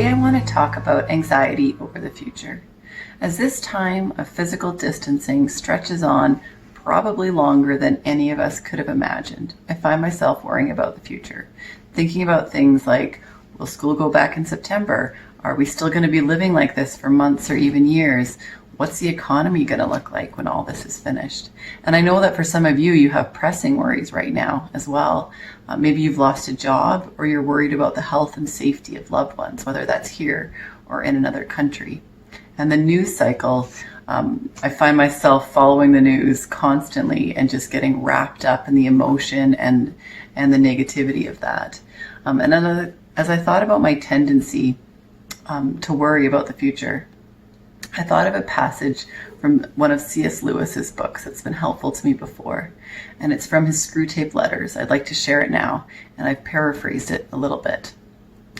Today I want to talk about anxiety over the future. As this time of physical distancing stretches on probably longer than any of us could have imagined, I find myself worrying about the future, thinking about things like, will school go back in September? Are we still going to be living like this for months or even years? What's the economy going to look like when all this is finished? And I know that for some of you, you have pressing worries right now as well. Maybe you've lost a job, or you're worried about the health and safety of loved ones, whether that's here or in another country. And the news cycle, I find myself following the news constantly and just getting wrapped up in the emotion and the negativity of that. As I thought about my tendency to worry about the future, I thought of a passage from one of C.S. Lewis's books that's been helpful to me before, and it's from his Screwtape Letters. I'd like to share it now, and I've paraphrased it a little bit.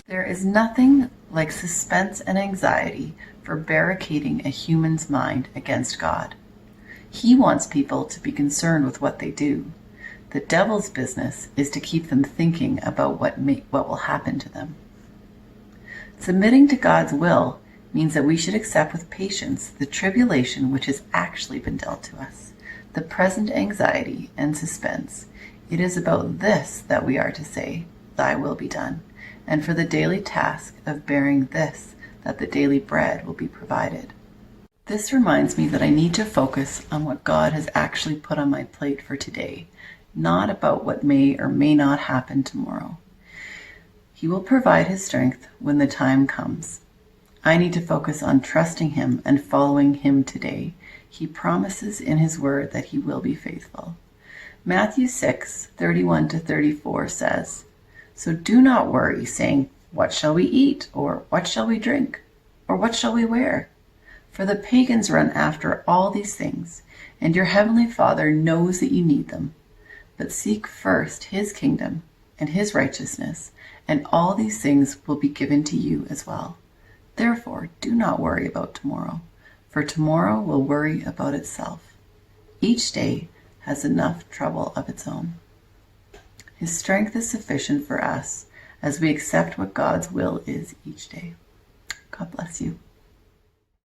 There is nothing like suspense and anxiety for barricading a human's mind against God. He wants people to be concerned with what they do. The devil's business is to keep them thinking about what will happen to them. Submitting to God's will means that we should accept with patience the tribulation which has actually been dealt to us, the present anxiety and suspense. It is about this that we are to say, "Thy will be done," and for the daily task of bearing this, that the daily bread will be provided. This reminds me that I need to focus on what God has actually put on my plate for today, not about what may or may not happen tomorrow. He will provide his strength when the time comes. I need to focus on trusting him and following him today. He promises in his word that he will be faithful. Matthew 6:31-34 says, "So do not worry, saying, 'What shall we eat?' or 'What shall we drink?' or 'What shall we wear?' For the pagans run after all these things, and your heavenly Father knows that you need them. But seek first his kingdom and his righteousness, and all these things will be given to you as well. Therefore, do not worry about tomorrow, for tomorrow will worry about itself. Each day has enough trouble of its own." His strength is sufficient for us as we accept what God's will is each day. God bless you.